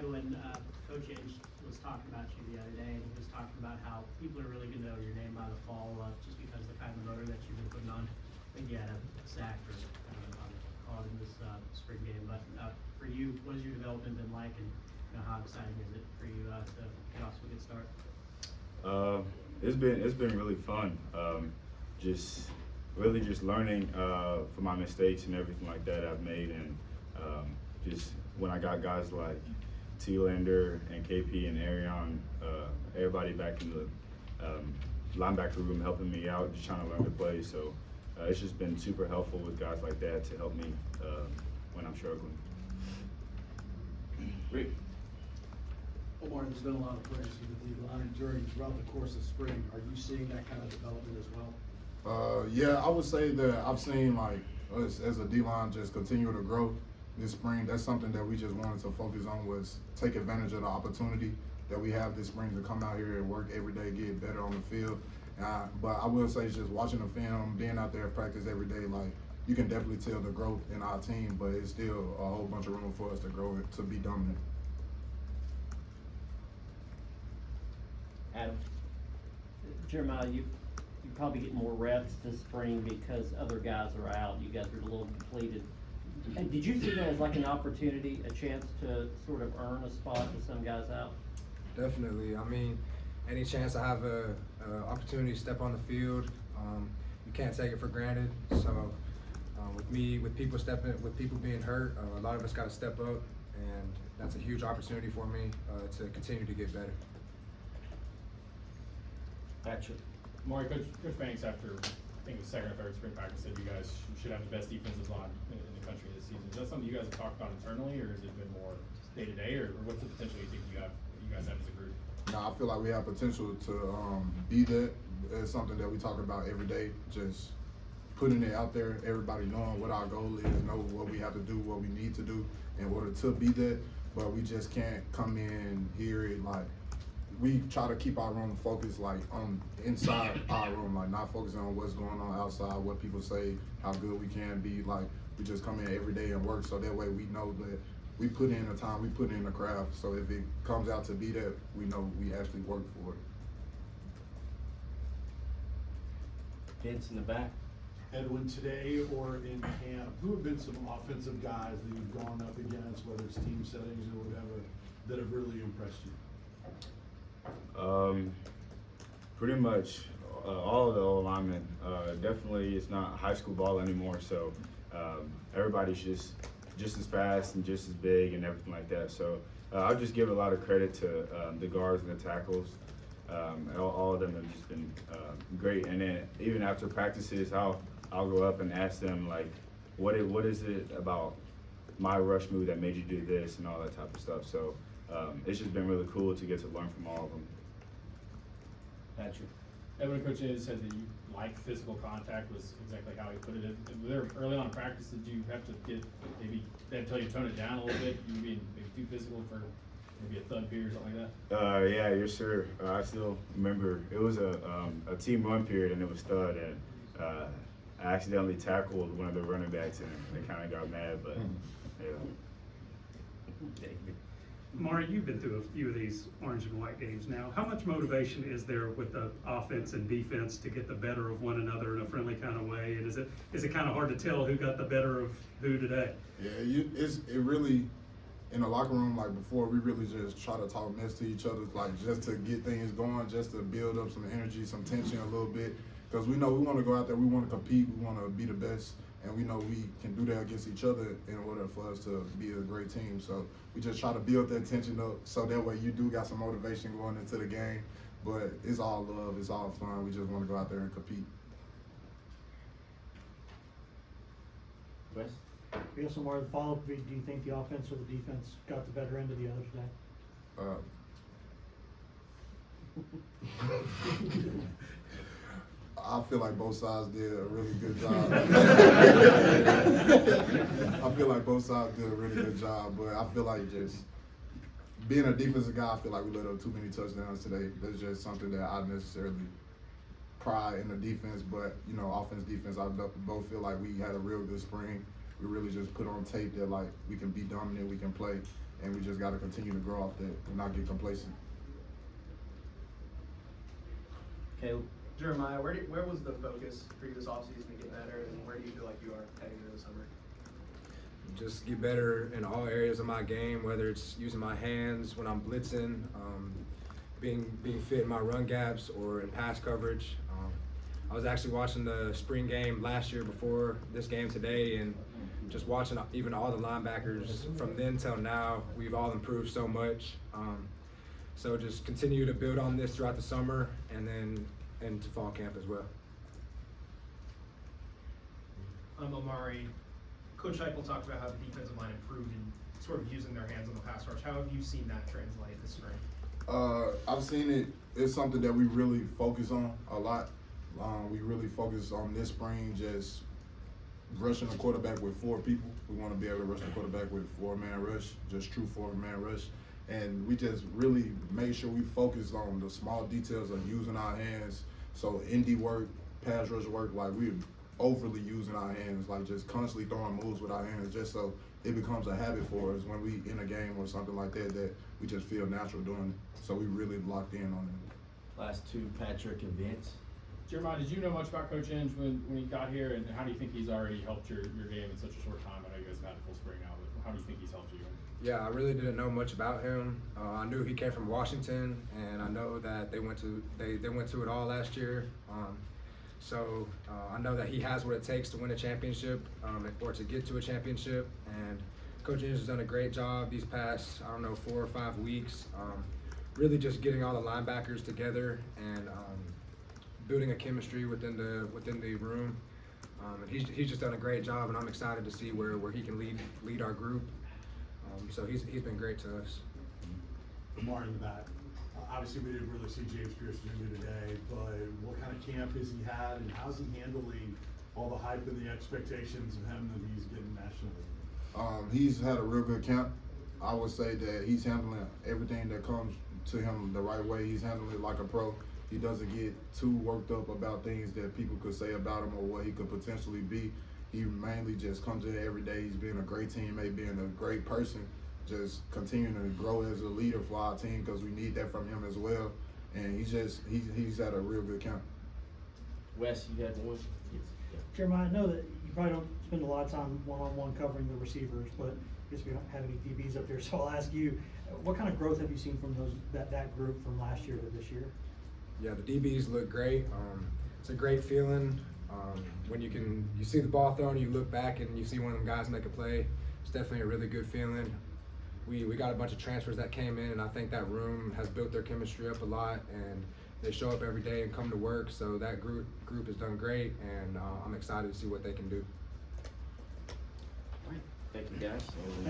Edwin, Coach Inge was talking about you the other day, and he was talking about how people are really going to know your name by the fall, just because of the kind of motor that you've been putting on. I think you had a sack or call in this spring game. But for you, what has your development been like, and how exciting is it for you to get off to a good start? It's been really fun. Just learning from my mistakes and everything like that I've made, and just when I got guys like Telander and KP and Arion, everybody back in the linebacker room helping me out, just trying to learn to play. So it's just been super helpful with guys like that to help me when I'm struggling. Great. Omari, there's been a lot of praise for the D-line throughout the course of spring. Are you seeing that kind of development as well? Yeah, I would say that I've seen like us as a D-line just continue to grow this spring. That's something that we just wanted to focus on, was take advantage of the opportunity that we have this spring to come out here and work every day, get better on the field. But I will say, just watching the film, being out there at practice every day, like you can definitely tell the growth in our team, but it's still a whole bunch of room for us to grow it, to be dominant. Adam. Jeremiah, you probably get more reps this spring because other guys are out. You guys are a little depleted. And did you see that as like an opportunity, a chance to sort of earn a spot with some guys out? Definitely. I mean, any chance I have a opportunity to step on the field, you can't take it for granted. So with people being hurt, a lot of us got to step up, and that's a huge opportunity for me to continue to get better. Patrick. Omari, Coach Banks, after I think it was second or third spring practice, said you guys should have the best defensive line in the country this season. Is that something you guys have talked about internally, or has it been more day to day, or what's the potential you think you guys have as a group? No, I feel like we have potential to be that. It's something that we talk about every day, just putting it out there, everybody knowing what our goal is, know what we have to do, what we need to do in order to be that. But we just can't come in here and like, we try to keep our room focused like on inside our room, like not focusing on what's going on outside, what people say, how good we can be. Like we just come in every day and work, so that way we know that we put in the time, we put in the craft. So if it comes out to be that, we know we actually work for it. Vince in the back. Edwin, today or in camp, who have been some offensive guys that you've gone up against, whether it's team settings or whatever, that have really impressed you? Pretty much all of the O-linemen. Definitely, it's not high school ball anymore, so everybody's just as fast and just as big and everything like that. So I'll just give a lot of credit to the guards and the tackles. All of them have just been great. And then even after practices, I'll go up and ask them like, what is it about my rush move that made you do this and all that type of stuff. So it's just been really cool to get to learn from all of them. Patrick. Edwin, Coach said that you like physical contact, was exactly how he put it. There early on in practice, did you have to get maybe they had to tell you to tone it down a little bit? You being maybe too physical for maybe a thud period or something like that? Yeah, yes sir. I still remember it was a team run period and it was thud, and I accidentally tackled one of the running backs and they kind of got mad, but yeah. David. Omari, you've been through a few of these orange and white games now. How much motivation is there with the offense and defense to get the better of one another in a friendly kind of way? And is it kind of hard to tell who got the better of who today? Yeah, it really, in the locker room, like before, we really just try to talk mess to each other, like just to get things going, just to build up some energy, some tension a little bit. Because we know we want to go out there, we want to compete, we want to be the best. And we know we can do that against each other in order for us to be a great team. So we just try to build that tension up so that way you do got some motivation going into the game. But it's all love, it's all fun. We just want to go out there and compete. Wes? I guess Omari, the follow-up, do you think the offense or the defense got the better end of the other today? I feel like both sides did a really good job. I feel like both sides did a really good job, but I feel like just being a defensive guy, I feel like we let up too many touchdowns today. That's just something that I necessarily pride in the defense, but you know, offense, defense, I both feel like we had a real good spring. We really just put on tape that like we can be dominant, we can play, and we just got to continue to grow off that and not get complacent. Caleb? Jeremiah, where was the focus for you this offseason to get better, and where do you feel like you are heading into the summer? Just get better in all areas of my game, whether it's using my hands when I'm blitzing, being fit in my run gaps or in pass coverage. I was actually watching the spring game last year before this game today, and just watching even all the linebackers from then till now, we've all improved so much. So just continue to build on this throughout the summer and then into fall camp as well. Omari, Coach Heupel talked about how the defensive line improved in sort of using their hands on the pass rush. How have you seen that translate this spring? I've seen it. It's something that we really focus on a lot. We really focus on this spring just rushing the quarterback with 4 people. We want to be able to rush the quarterback with 4-man rush, just true 4-man rush. And we just really made sure we focused on the small details of using our hands. So indie work, pass rush work, like we're overly using our hands, like just constantly throwing moves with our hands, just so it becomes a habit for us when we in a game or something like that, that we just feel natural doing it. So we really locked in on it. Last two, Patrick and Vince. Jeremiah, did you know much about Coach Inge when he got here, and how do you think he's already helped your game in such a short time? I know you guys have had a full spring now, but how do you think he's helped you? Yeah, I really didn't know much about him. I knew he came from Washington, and I know that they went to it all last year. So I know that he has what it takes to win a championship or to get to a championship. And Coach Inge has done a great job these past, 4 or 5 weeks, really just getting all the linebackers together and building a chemistry within the room. And he's just done a great job, and I'm excited to see where he can lead our group. So he's been great to us. Omari in the back. Obviously, we didn't really see James Pierce Jr. today, but what kind of camp has he had, and how's he handling all the hype and the expectations of him that he's getting nationally? He's had a real good camp. I would say that he's handling everything that comes to him the right way. He's handling it like a pro. He doesn't get too worked up about things that people could say about him or what he could potentially be. He mainly just comes in every day. He's being a great teammate, being a great person, just continuing to grow as a leader for our team because we need that from him as well. And he's had a real good camp. Wes, you had one? Yes. Jeremiah, I know that you probably don't spend a lot of time one-on-one covering the receivers, but I guess we don't have any DBs up there, so I'll ask you, what kind of growth have you seen from that group from last year to this year? Yeah, the DBs look great. It's a great feeling when you see the ball thrown, you look back and you see one of them guys make a play. It's definitely a really good feeling. We got a bunch of transfers that came in, and I think that room has built their chemistry up a lot, and they show up every day and come to work. So that group has done great, and I'm excited to see what they can do. Thank you, guys. Thank